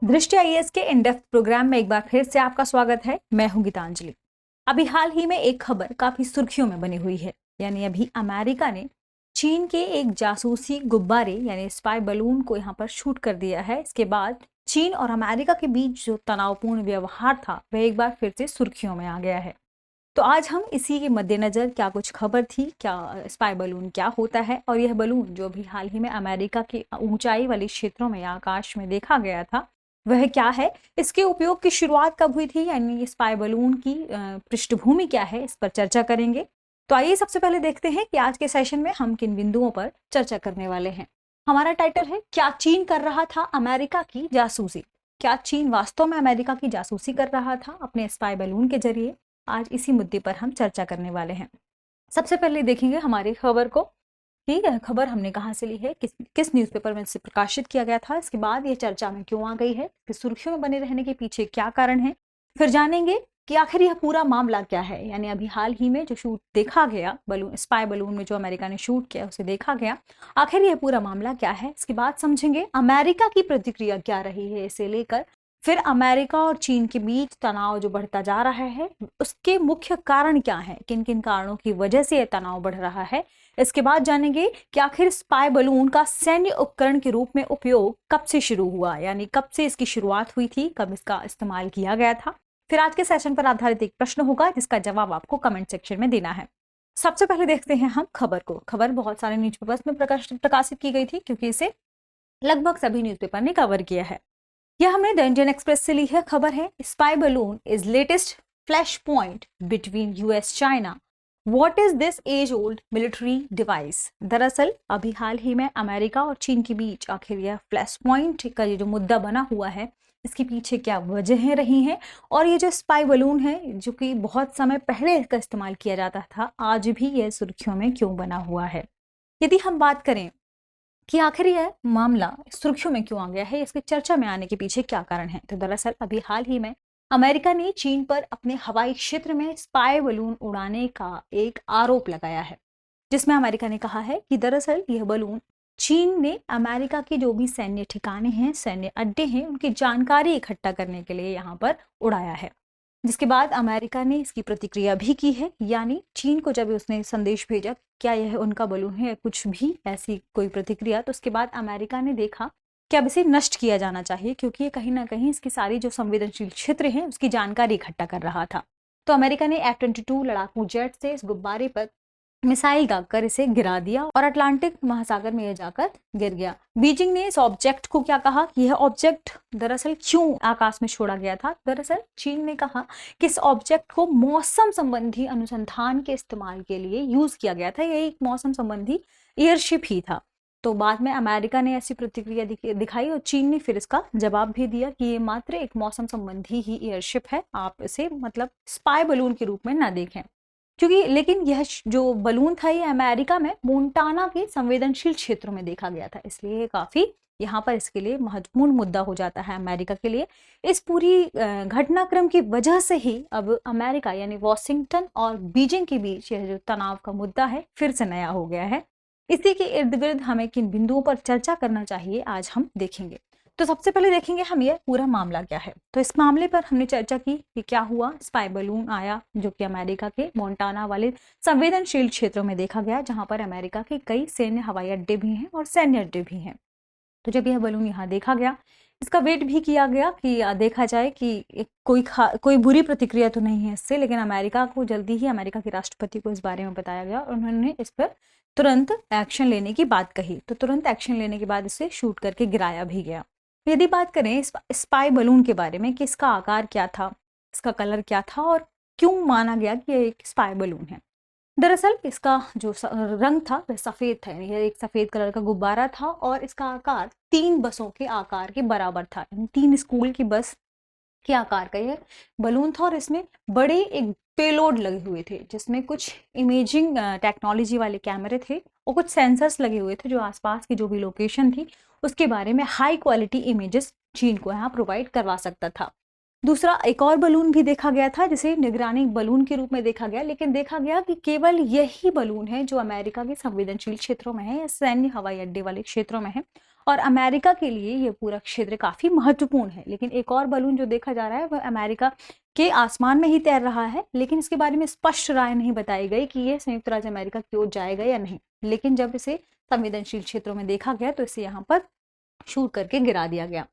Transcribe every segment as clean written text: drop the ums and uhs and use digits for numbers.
दृष्टि आईएएस के in depth programme में एक बार फिर से आपका स्वागत है। मैं हूं गीतांजलि। अभी हाल ही में एक खबर काफी सुर्खियों में बनी हुई है, यानी अभी अमेरिका ने चीन के एक जासूसी गुब्बारे यानी स्पाई बलून को यहां पर शूट कर दिया है। इसके बाद चीन और अमेरिका के बीच जो तनावपूर्ण व्यवहार था वह एक बार फिर से सुर्खियों में आ गया है। तो आज हम इसी के मद्देनजर क्या कुछ खबर थी, क्या स्पाई बलून क्या होता है, और यह बलून जो भी हाल ही में अमेरिका की ऊंचाई वाले क्षेत्रों में या आकाश में देखा गया था वह क्या है, इसके उपयोग की शुरुआत कब हुई थी, यानी स्पाई बलून की पृष्ठभूमि क्या है, इस पर चर्चा करेंगे। तो आइए सबसे पहले देखते हैं कि आज के सेशन में हम किन बिंदुओं पर चर्चा करने वाले हैं। हमारा टाइटल है, क्या चीन कर रहा था अमेरिका की जासूसी। क्या चीन वास्तव में अमेरिका की जासूसी कर रहा था अपने स्पाई बलून के जरिए? आज इसी मुद्दे पर हम चर्चा करने वाले हैं। सबसे पहले देखेंगे हमारी खबर को। ठीक है, खबर हमने कहाँ से ली है, किस न्यूज़पेपर में इसे प्रकाशित किया गया था, इसके बाद ये चर्चा में क्यों आ गई है, फिर सुर्खियों में बने रहने के पीछे क्या कारण है, फिर जानेंगे कि आखिर यह पूरा मामला क्या है। यानी अभी हाल ही में जो शूट देखा गया बलून, स्पाई बलून में जो अमेरिका ने शूट किया उसे देखा गया, आखिर यह पूरा मामला क्या है। इसके बाद समझेंगे अमेरिका की प्रतिक्रिया क्या रही है इसे लेकर। फिर अमेरिका और चीन के बीच तनाव जो बढ़ता जा रहा है उसके मुख्य कारण क्या है, किन किन कारणों की वजह से यह तनाव बढ़ रहा है। इसके बाद जानेंगे कि आखिर स्पाई बलून का सैन्य उपकरण के रूप में उपयोग कब से शुरू हुआ, यानी कब से इसकी शुरुआत हुई थी, कब इसका इस्तेमाल किया गया था। फिर आज के सेशन पर आधारित एक प्रश्न होगा जिसका जवाब आपको कमेंट सेक्शन में देना है। सबसे पहले देखते हैं हम खबर को। खबर बहुत सारे न्यूज़पेपर्स में प्रकाशित की गई थी क्योंकि इसे लगभग सभी न्यूज़पेपर ने कवर किया है। यह हमने द इंडियन एक्सप्रेस से ली है। खबर है, spy balloon is latest flash point between US China, what is this age old military device. दरअसल अभी हाल ही में अमेरिका और चीन के बीच आखिर यह फ्लैश पॉइंट का ये जो मुद्दा बना हुआ है इसके पीछे क्या वजहें रही हैं, और ये जो स्पाई बलून है जो कि बहुत समय पहले इसका इस्तेमाल किया जाता था, आज भी यह सुर्खियों में क्यों बना हुआ है। यदि हम बात करें कि आखिर यह मामला सुर्खियों में क्यों आ गया है, इसकी चर्चा में आने के पीछे क्या कारण है, तो दरअसल अभी हाल ही में अमेरिका ने चीन पर अपने हवाई क्षेत्र में स्पाई बलून उड़ाने का एक आरोप लगाया है, जिसमें अमेरिका ने कहा है कि दरअसल यह बलून चीन ने अमेरिका के जो भी सैन्य ठिकाने हैं, सैन्य अड्डे हैं, उनकी जानकारी इकट्ठा करने के लिए यहाँ पर उड़ाया है। जिसके बाद अमेरिका ने इसकी प्रतिक्रिया भी की है, यानी चीन को जब उसने संदेश भेजा क्या यह उनका बलून है या कुछ भी ऐसी कोई प्रतिक्रिया, तो उसके बाद अमेरिका ने देखा कि अब इसे नष्ट किया जाना चाहिए क्योंकि ये कहीं ना कहीं इसकी सारी जो संवेदनशील क्षेत्र हैं उसकी जानकारी इकट्ठा कर रहा था। तो अमेरिका ने F-22 लड़ाकू जेट से इस गुब्बारे पर मिसाइल दागकर इसे गिरा दिया और अटलांटिक महासागर में यह जाकर गिर गया। बीजिंग ने इस ऑब्जेक्ट को क्या कहा कि यह ऑब्जेक्ट दरअसल क्यों आकाश में छोड़ा गया था। दरअसल चीन ने कहा कि इस ऑब्जेक्ट को मौसम संबंधी अनुसंधान के इस्तेमाल के लिए यूज किया गया था, यह एक मौसम संबंधी एयरशिप ही था। तो बाद में अमेरिका ने ऐसी प्रतिक्रिया दिखाई और चीन ने फिर इसका जवाब भी दिया कि ये मात्र एक मौसम संबंधी ही एयरशिप है, आप इसे मतलब स्पाई बलून के रूप में ना देखें। क्योंकि लेकिन यह जो बलून था ये अमेरिका में मोंटाना के संवेदनशील क्षेत्रों में देखा गया था, इसलिए ये काफी यहाँ पर इसके लिए महत्वपूर्ण मुद्दा हो जाता है अमेरिका के लिए। इस पूरी घटनाक्रम की वजह से ही अब अमेरिका यानी वॉशिंगटन और बीजिंग के बीच यह जो तनाव का मुद्दा है फिर से नया हो गया है। इसी के इर्द गिर्द हमें किन बिंदुओं पर चर्चा करना चाहिए आज हम देखेंगे। तो सबसे पहले देखेंगे हम ये पूरा मामला क्या है। तो इस मामले पर हमने चर्चा की कि क्या हुआ, स्पाई बलून आया जो कि अमेरिका के मोंटाना वाले संवेदनशील क्षेत्रों में देखा गया, जहां पर अमेरिका के कई सैन्य हवाई अड्डे भी हैं और सैन्य अड्डे भी हैं। तो जब यह बलून यहाँ देखा गया, इसका वेट भी किया गया कि देखा जाए कि कोई बुरी प्रतिक्रिया तो नहीं है इससे, लेकिन अमेरिका को जल्दी ही अमेरिका के राष्ट्रपति को इस बारे में बताया गया और उन्होंने इस पर तुरंत एक्शन लेने की बात कही। तो तुरंत एक्शन लेने के बाद इसे शूट करके गिराया भी गया। यदि बात करें स्पाई बलून के बारे में कि इसका आकार क्या था, इसका कलर क्या था और क्यों माना गया कि यह एक स्पाई बलून है। दरअसल इसका जो रंग था वह सफेद था, यह एक सफेद कलर का गुब्बारा था और इसका आकार 3 बसों के आकार के बराबर था, 3 स्कूल की बस के आकार का यह बलून था और इसमें बड़े एक पेलोड लगे हुए थे जिसमें कुछ इमेजिंग टेक्नोलॉजी वाले कैमरे थे और कुछ सेंसर्स लगे हुए थे जो आसपास की जो भी लोकेशन थी उसके बारे में हाई क्वालिटी इमेजेस चीन को यहाँ प्रोवाइड करवा सकता था। दूसरा एक और बलून भी देखा गया था जिसे निगरानी बलून के रूप में देखा गया, लेकिन देखा गया कि केवल यही बलून है जो अमेरिका के संवेदनशील क्षेत्रों में है या सैन्य हवाई अड्डे वाले क्षेत्रों में है और अमेरिका के लिए ये पूरा क्षेत्र काफी महत्वपूर्ण है। लेकिन एक और बलून जो देखा जा रहा है वह अमेरिका के आसमान में ही तैर रहा है, लेकिन इसके बारे में स्पष्ट राय नहीं बताई गई कि ये संयुक्त राज्य अमेरिका की ओर जाएगा या नहीं। लेकिन जब इसे संवेदनशील क्षेत्रों में देखा गया तो इसे यहाँ पर शूट करके गिरा दिया गया।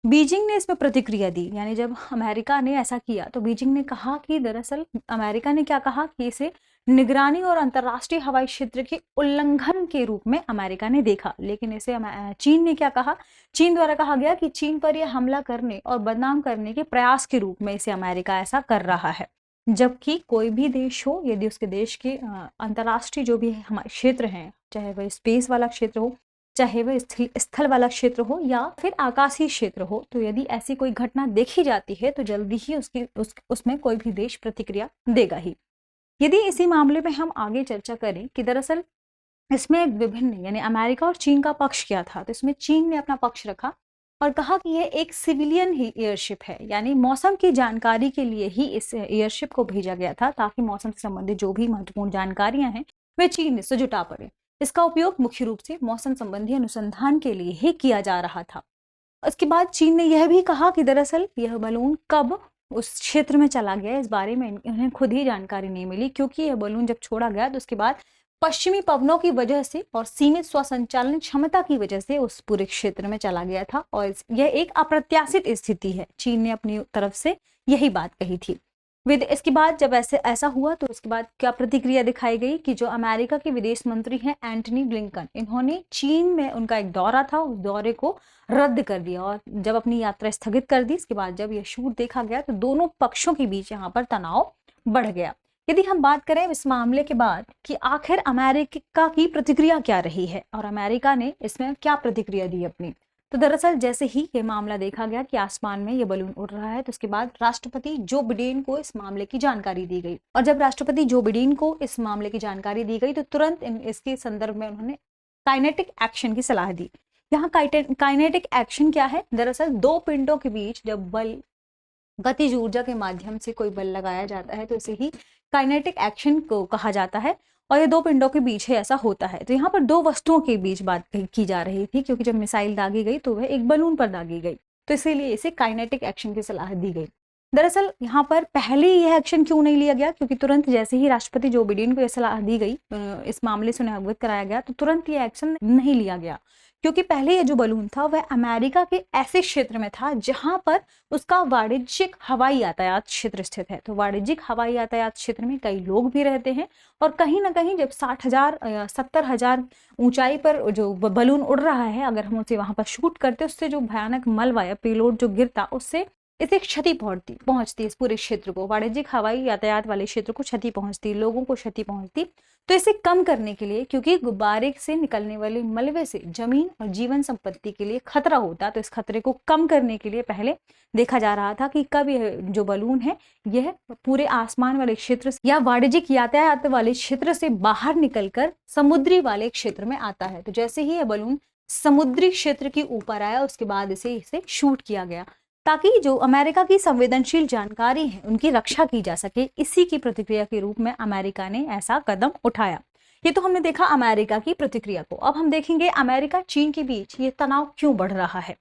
बीजिंग ने इसमें प्रतिक्रिया दी, यानी जब अमेरिका ने ऐसा किया तो बीजिंग ने कहा कि दरअसल अमेरिका ने क्या कहा कि इसे निगरानी और अंतर्राष्ट्रीय हवाई क्षेत्र के उल्लंघन के रूप में अमेरिका ने देखा। लेकिन इसे चीन ने क्या कहा, चीन द्वारा कहा गया कि चीन पर यह हमला करने और बदनाम करने के प्रयास के रूप में इसे अमेरिका ऐसा कर रहा है। जबकि कोई भी देश हो, यदि उसके देश के अंतर्राष्ट्रीय जो भी हमारे क्षेत्र हैं, चाहे वह स्पेस वाला क्षेत्र हो, चाहे वह स्थल वाला क्षेत्र हो या फिर आकाशीय क्षेत्र हो, तो यदि ऐसी कोई घटना देखी जाती है तो जल्दी ही उसमें कोई भी देश प्रतिक्रिया देगा ही। यदि इसी मामले में हम आगे चर्चा करें कि दरअसल इसमें विभिन्न यानी अमेरिका और चीन का पक्ष क्या था, तो इसमें चीन ने अपना पक्ष रखा और कहा कि यह एक सिविलियन ही एयरशिप है, यानी मौसम की जानकारी के लिए ही इस एयरशिप को भेजा गया था ताकि मौसम से संबंधित जो भी महत्वपूर्ण जानकारियां हैं वे चीन इससे जुटा पड़े। इसका उपयोग मुख्य रूप से मौसम संबंधी अनुसंधान के लिए ही किया जा रहा था। उसके बाद चीन ने यह भी कहा कि दरअसल यह बलून कब उस क्षेत्र में चला गया इस बारे में उन्हें खुद ही जानकारी नहीं मिली, क्योंकि यह बलून जब छोड़ा गया तो उसके बाद पश्चिमी पवनों की वजह से और सीमित स्वसंचालन क्षमता की वजह से उस पूरे क्षेत्र में चला गया था और यह एक अप्रत्याशित स्थिति है। चीन ने अपनी तरफ से यही बात कही थी। इसके बाद जब ऐसा हुआ तो उसके बाद क्या प्रतिक्रिया दिखाई गई कि जो अमेरिका के विदेश मंत्री हैं एंटनी ब्लिंकन, इन्होंने चीन में उनका एक दौरा था, उस दौरे को रद्द कर दिया और जब अपनी यात्रा स्थगित कर दी, इसके बाद जब यह शूट देखा गया तो दोनों पक्षों के बीच यहाँ पर तनाव बढ़ गया। यदि हम बात करें इस मामले के बाद कि आखिर अमेरिका की प्रतिक्रिया क्या रही है और अमेरिका ने इसमें क्या प्रतिक्रिया दी अपनी, तो दरअसल जैसे ही ये मामला देखा गया कि आसमान में ये बलून उड़ रहा है तो उसके बाद राष्ट्रपति जो बिडेन को इस मामले की जानकारी दी गई और जब राष्ट्रपति जो बिडेन को इस मामले की जानकारी दी गई तो तुरंत इसके संदर्भ में उन्होंने काइनेटिक एक्शन की सलाह दी। यहाँ काइनेटिक एक्शन क्या है, दरअसल दो पिंडों के बीच जब बल गतिज ऊर्जा के माध्यम से कोई बल लगाया जाता है तो इसे ही काइनेटिक एक्शन को कहा जाता है और ये दो पिंडों के बीच ही ऐसा होता है। तो यहाँ पर दो वस्तुओं के बीच बात की जा रही थी, क्योंकि जब मिसाइल दागी गई तो वह एक बलून पर दागी गई, तो इसीलिए इसे काइनेटिक एक्शन की सलाह दी गई। दरअसल यहाँ पर पहले यह एक्शन क्यों नहीं लिया गया, क्योंकि तुरंत जैसे ही राष्ट्रपति जो बिडेन को यह सलाह दी गई, इस मामले से उन्हें अवगत कराया गया, तो तुरंत ये एक्शन नहीं लिया गया, क्योंकि पहले ये जो बलून था वह अमेरिका के ऐसे क्षेत्र में था जहां पर उसका वाणिज्यिक हवाई यातायात क्षेत्र स्थित है। तो वाणिज्यिक हवाई यातायात क्षेत्र में कई लोग भी रहते हैं और कहीं ना कहीं जब 60,000-70,000 ऊंचाई पर जो बलून उड़ रहा है, अगर हम उसे वहां पर शूट करते उससे जो भयानक मलबा या पेलोड जो गिरता उससे इसे क्षति पहुंचती इस पूरे क्षेत्र को, वाणिज्यिक हवाई यातायात वाले क्षेत्र को क्षति पहुंचती, लोगों को क्षति पहुंचती। तो इसे कम करने के लिए, क्योंकि गुब्बारे से निकलने वाले मलबे से जमीन और जीवन संपत्ति के लिए खतरा होता, तो इस खतरे को कम करने के लिए पहले देखा जा रहा था कि कब यह जो बलून है यह पूरे आसमान वाले क्षेत्र या वाणिज्यिक यातायात वाले क्षेत्र से बाहर निकलकर समुद्री वाले क्षेत्र में आता है। तो जैसे ही यह बलून समुद्री क्षेत्र के ऊपर आया उसके बाद इसे शूट किया गया ताकि जो अमेरिका की संवेदनशील जानकारी है उनकी रक्षा की जा सके। इसी की प्रतिक्रिया के रूप में अमेरिका ने ऐसा कदम उठाया। ये तो हमने देखा अमेरिका की प्रतिक्रिया को। अब हम देखेंगे अमेरिका चीन के बीच ये तनाव क्यों बढ़ रहा है।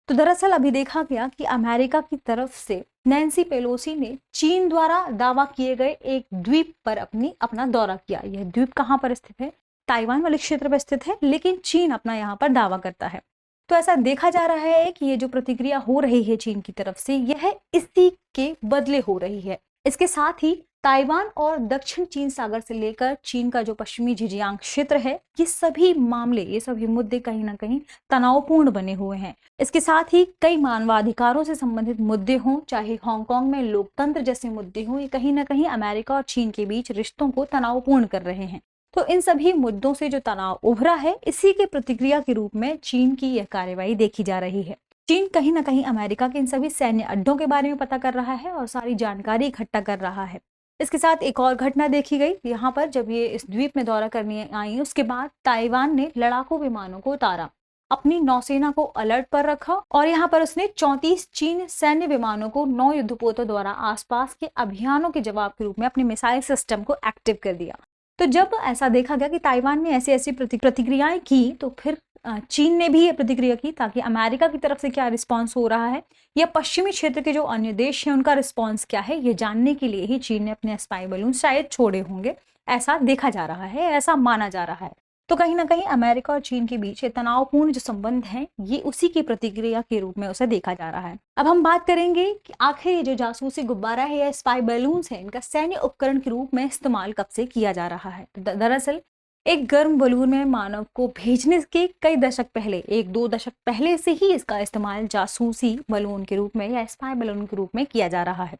तो दरअसल अभी देखा गया कि अमेरिका की तरफ से नैन्सी पेलोसी ने चीन द्वारा दावा किए गए एक द्वीप पर अपना दौरा किया। यह द्वीप कहाँ पर स्थित है, ताइवान वाले क्षेत्र पर स्थित है, लेकिन चीन अपना यहाँ पर दावा करता है। तो ऐसा देखा जा रहा है कि ये जो प्रतिक्रिया हो रही है चीन की तरफ से यह इसी के बदले हो रही है। इसके साथ ही ताइवान और दक्षिण चीन सागर से लेकर चीन का जो पश्चिमी झिंजियांग क्षेत्र है, ये सभी मामले, ये सभी मुद्दे कहीं ना कहीं तनावपूर्ण बने हुए हैं। इसके साथ ही कई मानवाधिकारों से संबंधित मुद्दे हों, चाहे हांगकांग में लोकतंत्र जैसे मुद्दे हों, ये कहीं ना कहीं अमेरिका और चीन के बीच रिश्तों को तनावपूर्ण कर रहे हैं। तो इन सभी मुद्दों से जो तनाव उभरा है, इसी के प्रतिक्रिया के रूप में चीन की यह कार्रवाई देखी जा रही है। चीन कहीं ना कहीं अमेरिका के इन सभी सैन्य अड्डों के बारे में पता कर रहा है और सारी जानकारी इकट्ठा कर रहा है। इसके साथ एक और घटना देखी गई, यहाँ पर जब ये इस द्वीप में दौरा करने आई उसके बाद ताइवान ने लड़ाकू विमानों को उतारा, अपनी नौसेना को अलर्ट पर रखा और यहाँ पर उसने 34 चीन सैन्य विमानों को 9 युद्धपोतों द्वारा आसपास के अभियानों के जवाब के रूप में अपने मिसाइल सिस्टम को एक्टिव कर दिया। तो जब ऐसा देखा गया कि ताइवान ने ऐसी प्रतिक्रियाएं की, तो फिर चीन ने भी ये प्रतिक्रिया की ताकि अमेरिका की तरफ से क्या रिस्पॉन्स हो रहा है या पश्चिमी क्षेत्र के जो अन्य देश हैं उनका रिस्पॉन्स क्या है, ये जानने के लिए ही चीन ने अपने स्पाई बलून शायद छोड़े होंगे, ऐसा देखा जा रहा है, ऐसा माना जा रहा है। तो कहीं ना कहीं अमेरिका और चीन के बीच ये तनावपूर्ण जो संबंध है ये उसी की प्रतिक्रिया के रूप में उसे देखा जा रहा है। अब हम बात करेंगे कि आखिर ये जो जासूसी गुब्बारा है या स्पाई बलून्स है, इनका सैन्य उपकरण के रूप में इस्तेमाल कब से किया जा रहा है। दरअसल एक गर्म बलून में मानव को भेजने के कई दशक पहले, 1-2 दशक पहले से ही इसका इस्तेमाल जासूसी बलून के रूप में या स्पाई बलून के रूप में किया जा रहा है।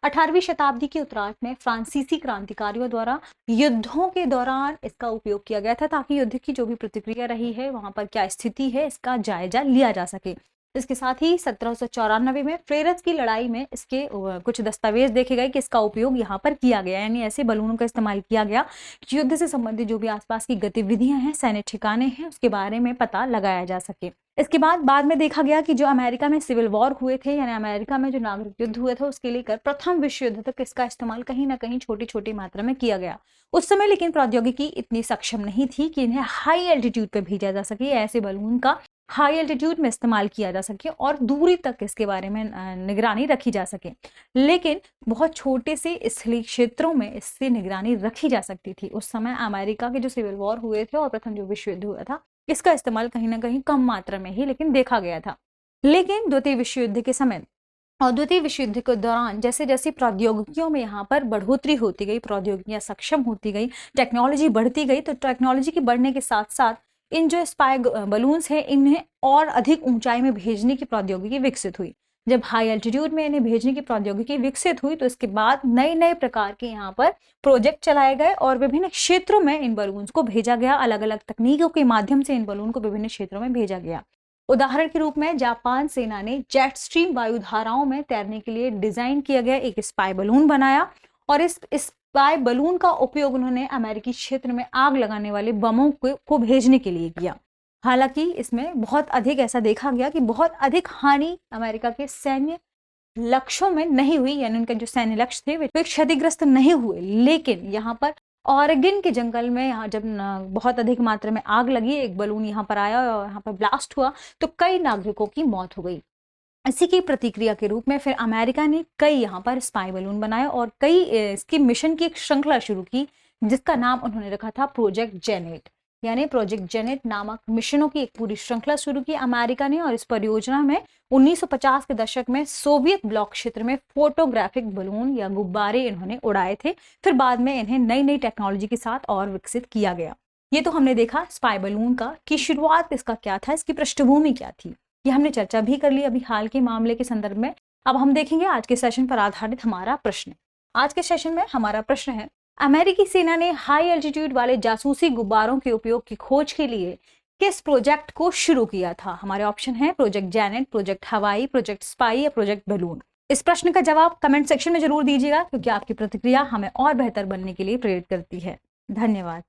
18वीं शताब्दी के उत्तरार्ध में फ्रांसीसी क्रांतिकारियों द्वारा युद्धों के दौरान इसका उपयोग किया गया था ताकि युद्ध की जो भी प्रतिक्रिया रही है, वहां पर क्या स्थिति है, इसका जायजा लिया जा सके। इसके साथ ही 1794 में फ्रेरस की लड़ाई में इसके कुछ दस्तावेज देखे गए कि इसका उपयोग यहाँ पर किया गया, यानी ऐसे बलूनों का इस्तेमाल किया गया कि युद्ध से संबंधित जो भी आसपास की गतिविधियां हैं, सैन्य ठिकाने हैं, उसके बारे में पता लगाया जा सके। इसके बाद में देखा गया कि जो अमेरिका में सिविल वॉर हुए थे, यानी अमेरिका में जो नागरिक युद्ध हुए थे, उसके लेकर प्रथम विश्व युद्ध तक इसका इस्तेमाल कहीं ना कहीं छोटी छोटी मात्रा में किया गया उस समय। लेकिन प्रौद्योगिकी इतनी सक्षम नहीं थी कि इन्हें हाई एल्टीट्यूड पर भेजा जा सके, ऐसे बलून का हाई एल्टीट्यूड में इस्तेमाल किया जा सके और दूरी तक इसके बारे में निगरानी रखी जा सके। लेकिन बहुत छोटे से स्थलीय क्षेत्रों में इससे निगरानी रखी जा सकती थी। उस समय अमेरिका के जो सिविल वॉर हुए थे और प्रथम जो विश्व युद्ध हुआ था, इसका इस्तेमाल कहीं ना कहीं कम मात्रा में ही लेकिन देखा गया था। लेकिन द्वितीय विश्व युद्ध के समय और द्वितीय विश्व युद्ध के दौरान जैसे जैसे प्रौद्योगिकियों में यहाँ पर बढ़ोतरी होती गई, प्रौद्योगिकियां सक्षम होती गई, टेक्नोलॉजी बढ़ती गई, तो टेक्नोलॉजी के बढ़ने के साथ साथ इन जो स्पाई बलून्स हैं, इन्हें और अधिक ऊंचाई में भेजने की प्रौद्योगिकी विकसित हुई। जब हाई एल्टीट्यूड में इन्हें भेजने की प्रौद्योगिकी विकसित हुई तो इसके बाद नए नए प्रकार के यहाँ पर प्रोजेक्ट चलाए गए और विभिन्न क्षेत्रों में इन बलून्स को भेजा गया। अलग अलग तकनीकों के माध्यम से इन बलून को विभिन्न क्षेत्रों में भेजा गया। उदाहरण के रूप में जापान सेना ने जेट स्ट्रीम वायुधाराओं में तैरने के लिए डिजाइन किया गया एक स्पाई बलून बनाया और इस स्पाई बलून का उपयोग उन्होंने अमेरिकी क्षेत्र में आग लगाने वाले बमों को भेजने के लिए किया। हालांकि इसमें बहुत अधिक ऐसा देखा गया कि बहुत अधिक हानि अमेरिका के सैन्य लक्ष्यों में नहीं हुई, यानी उनके जो सैन्य लक्ष्य थे वे क्षतिग्रस्त नहीं हुए। लेकिन यहाँ पर ऑरेगन के जंगल में यहाँ जब बहुत अधिक मात्रा में आग लगी, एक बलून यहाँ पर आया और यहाँ पर ब्लास्ट हुआ तो कई नागरिकों की मौत हो गई। इसी की प्रतिक्रिया के रूप में फिर अमेरिका ने कई यहाँ पर स्पाई बलून बनाए और कई इसकी मिशन की एक श्रृंखला शुरू की जिसका नाम उन्होंने रखा था प्रोजेक्ट जेनेट। यानी प्रोजेक्ट जेनेट नामक मिशनों की एक पूरी श्रृंखला शुरू की अमेरिका ने और इस परियोजना में 1950 के दशक में सोवियत ब्लॉक क्षेत्र में फोटोग्राफिक बलून या गुब्बारे इन्होंने उड़ाए थे। फिर बाद में इन्हें नई नई टेक्नोलॉजी के साथ और विकसित किया गया। ये तो हमने देखा स्पाई बलून का कि शुरुआत इसका क्या था, इसकी पृष्ठभूमि क्या थी, ये हमने चर्चा भी कर ली अभी हाल के मामले के संदर्भ में। अब हम देखेंगे आज के सेशन पर आधारित हमारा प्रश्न। आज के सेशन में हमारा प्रश्न है, अमेरिकी सेना ने हाई एल्टीट्यूड वाले जासूसी गुब्बारों के उपयोग की खोज के लिए किस प्रोजेक्ट को शुरू किया था। हमारे ऑप्शन है प्रोजेक्ट जेनेट, प्रोजेक्ट हवाई, प्रोजेक्ट स्पाई या प्रोजेक्ट बलून। इस प्रश्न का जवाब कमेंट सेक्शन में जरूर दीजिएगा क्योंकि आपकी प्रतिक्रिया हमें और बेहतर बनने के लिए प्रेरित करती है। धन्यवाद।